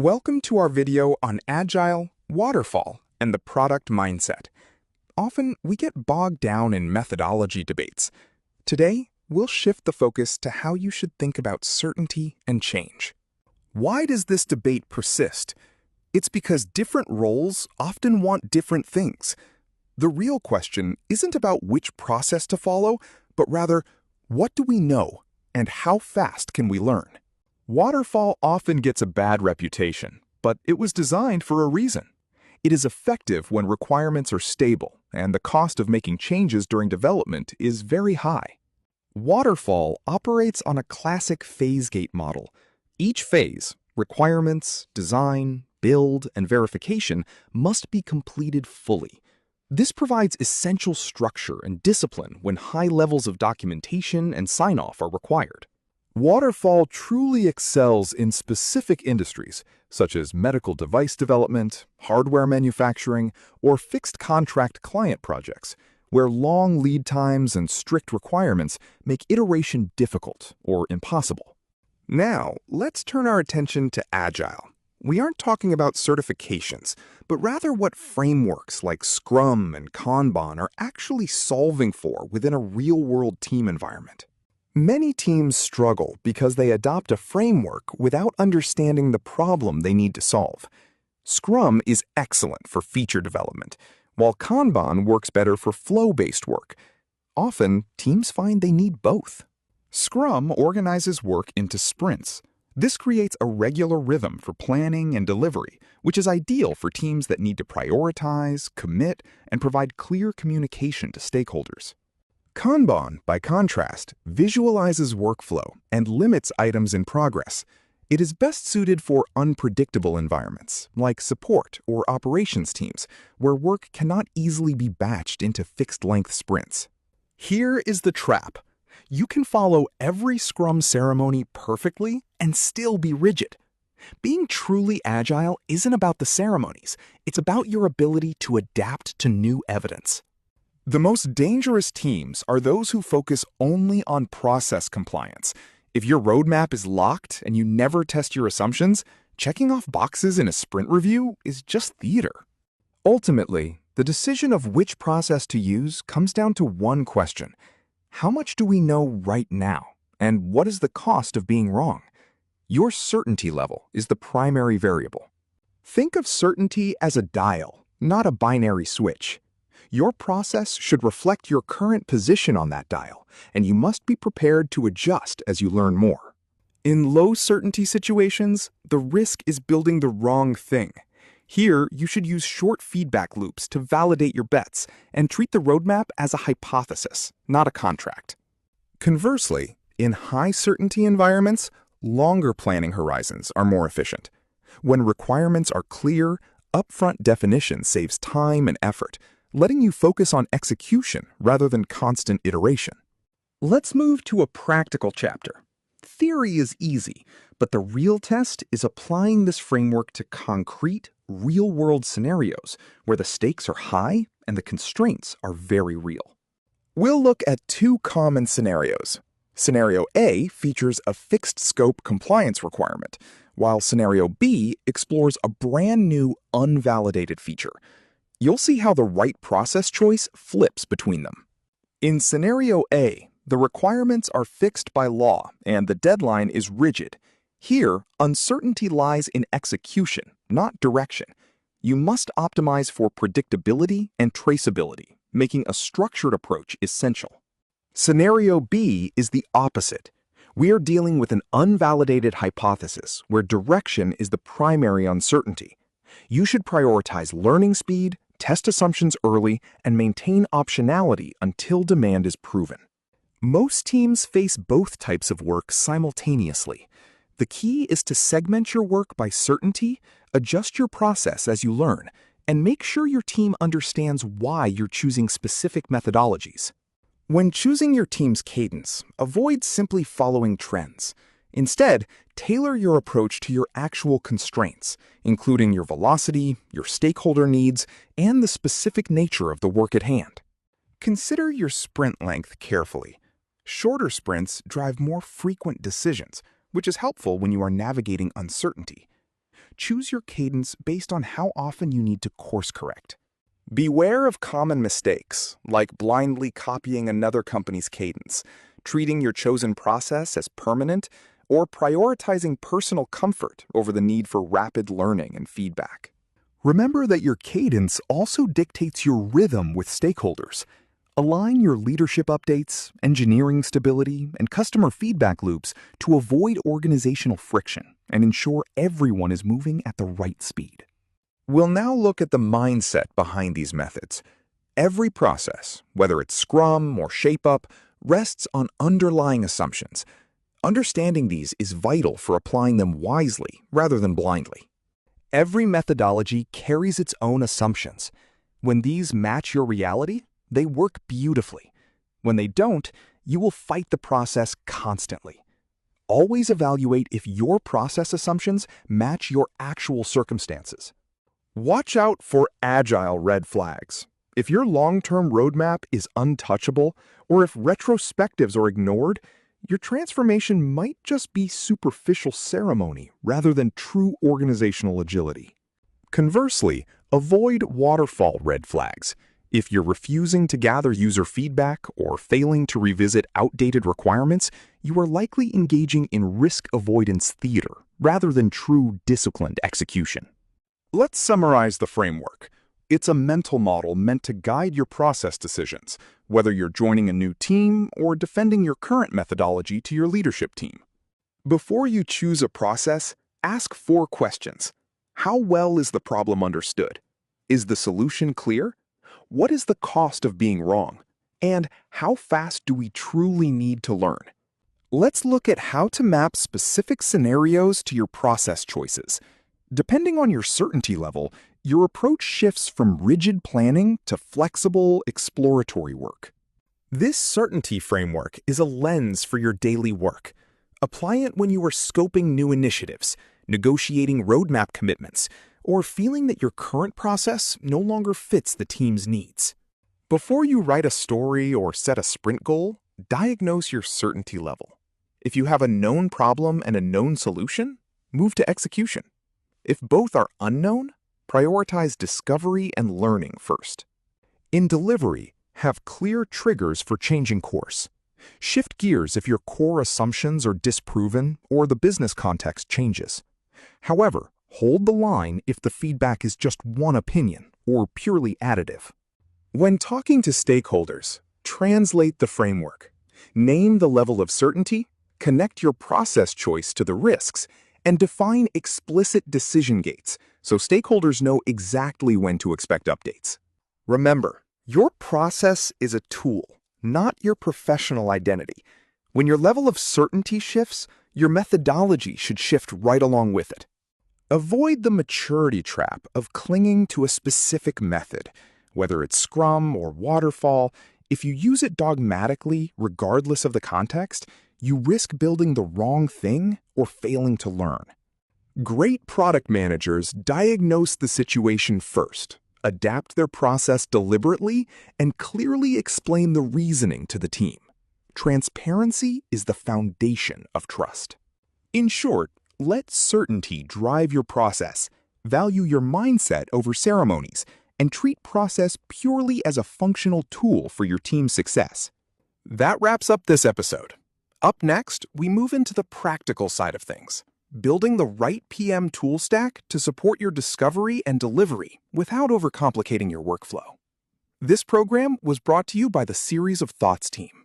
Welcome to our video on Agile, Waterfall, and the product mindset. Often, we get bogged down in methodology debates. Today, we'll shift the focus to how you should think about certainty and change. Why does this debate persist? It's because different roles often want different things. The real question isn't about which process to follow, but rather, what do we know, and how fast can we learn? Waterfall often gets a bad reputation, but it was designed for a reason. It is effective when requirements are stable, and the cost of making changes during development is very high. Waterfall operates on a classic phase gate model. Each phase, requirements, design, build, and verification, must be completed fully. This provides essential structure and discipline when high levels of documentation and sign-off are required. Waterfall truly excels in specific industries, such as medical device development, hardware manufacturing, or fixed contract client projects, where long lead times and strict requirements make iteration difficult or impossible. Now, let's turn our attention to Agile. We aren't talking about certifications, but rather what frameworks like Scrum and Kanban are actually solving for within a real-world team environment. Many teams struggle because they adopt a framework without understanding the problem they need to solve. Scrum is excellent for feature development, while Kanban works better for flow-based work. Often, teams find they need both. Scrum organizes work into sprints. This creates a regular rhythm for planning and delivery, which is ideal for teams that need to prioritize, commit, and provide clear communication to stakeholders. Kanban, by contrast, visualizes workflow and limits items in progress. It is best suited for unpredictable environments, like support or operations teams, where work cannot easily be batched into fixed-length sprints. Here is the trap. You can follow every Scrum ceremony perfectly and still be rigid. Being truly agile isn't about the ceremonies. It's about your ability to adapt to new evidence. The most dangerous teams are those who focus only on process compliance. If your roadmap is locked and you never test your assumptions, checking off boxes in a sprint review is just theater. Ultimately, the decision of which process to use comes down to one question. How much do we know right now, and what is the cost of being wrong? Your certainty level is the primary variable. Think of certainty as a dial, not a binary switch. Your process should reflect your current position on that dial, and you must be prepared to adjust as you learn more. In low-certainty situations, the risk is building the wrong thing. Here, you should use short feedback loops to validate your bets and treat the roadmap as a hypothesis, not a contract. Conversely, in high-certainty environments, longer planning horizons are more efficient. When requirements are clear, upfront definition saves time and effort, letting you focus on execution rather than constant iteration. Let's move to a practical chapter. Theory is easy, but the real test is applying this framework to concrete, real-world scenarios where the stakes are high and the constraints are very real. We'll look at two common scenarios. Scenario A features a fixed scope compliance requirement, while Scenario B explores a brand new, unvalidated feature. You'll see how the right process choice flips between them. In Scenario A, the requirements are fixed by law and the deadline is rigid. Here, uncertainty lies in execution, not direction. You must optimize for predictability and traceability, making a structured approach essential. Scenario B is the opposite. We are dealing with an unvalidated hypothesis where direction is the primary uncertainty. You should prioritize learning speed, test assumptions early, and maintain optionality until demand is proven. Most teams face both types of work simultaneously. The key is to segment your work by certainty, adjust your process as you learn, and make sure your team understands why you're choosing specific methodologies. When choosing your team's cadence, avoid simply following trends. Instead, tailor your approach to your actual constraints, including your velocity, your stakeholder needs, and the specific nature of the work at hand. Consider your sprint length carefully. Shorter sprints drive more frequent decisions, which is helpful when you are navigating uncertainty. choose your cadence based on how often you need to course correct. Beware of common mistakes, like blindly copying another company's cadence, treating your chosen process as permanent, or prioritizing personal comfort over the need for rapid learning and feedback. Remember that your cadence also dictates your rhythm with stakeholders. Align your leadership updates, engineering stability, and customer feedback loops to avoid organizational friction and ensure everyone is moving at the right speed. We'll now look at the mindset behind these methods. Every process, whether it's Scrum or ShapeUp, rests on underlying assumptions. Understanding these is vital for applying them wisely rather than blindly. Every methodology carries its own assumptions. When these match your reality, they work beautifully. When they don't, you will fight the process constantly. Always evaluate if your process assumptions match your actual circumstances. Watch out for Agile red flags. If your long-term roadmap is untouchable, or if retrospectives are ignored, your transformation might just be superficial ceremony rather than true organizational agility. Conversely, avoid waterfall red flags. If you're refusing to gather user feedback or failing to revisit outdated requirements, you are likely engaging in risk avoidance theater rather than true disciplined execution. Let's summarize the framework. It's a mental model meant to guide your process decisions, whether you're joining a new team or defending your current methodology to your leadership team. Before you choose a process, ask 4 questions. How well is the problem understood? Is the solution clear? What is the cost of being wrong? And how fast do we truly need to learn? Let's look at how to map specific scenarios to your process choices. Depending on your certainty level, your approach shifts from rigid planning to flexible, exploratory work. This certainty framework is a lens for your daily work. Apply it when you are scoping new initiatives, negotiating roadmap commitments, or feeling that your current process no longer fits the team's needs. Before you write a story or set a sprint goal, diagnose your certainty level. If you have a known problem and a known solution, move to execution. If both are unknown, prioritize discovery and learning first. In delivery, have clear triggers for changing course. Shift gears if your core assumptions are disproven or the business context changes. However, hold the line if the feedback is just one opinion or purely additive. When talking to stakeholders, translate the framework. Name the level of certainty, connect your process choice to the risks, and define explicit decision gates so stakeholders know exactly when to expect updates. Remember, your process is a tool, not your professional identity. When your level of certainty shifts, your methodology should shift right along with it. Avoid the maturity trap of clinging to a specific method. Whether it's Scrum or Waterfall, if you use it dogmatically, regardless of the context, you risk building the wrong thing or failing to learn. Great product managers diagnose the situation first, adapt their process deliberately, and clearly explain the reasoning to the team. Transparency is the foundation of trust. In short, let certainty drive your process, value your mindset over ceremonies, and treat process purely as a functional tool for your team's success. That wraps up this episode. Up next, we move into the practical side of things, building the right PM tool stack to support your discovery and delivery without overcomplicating your workflow. This program was brought to you by the Series of Thoughts team.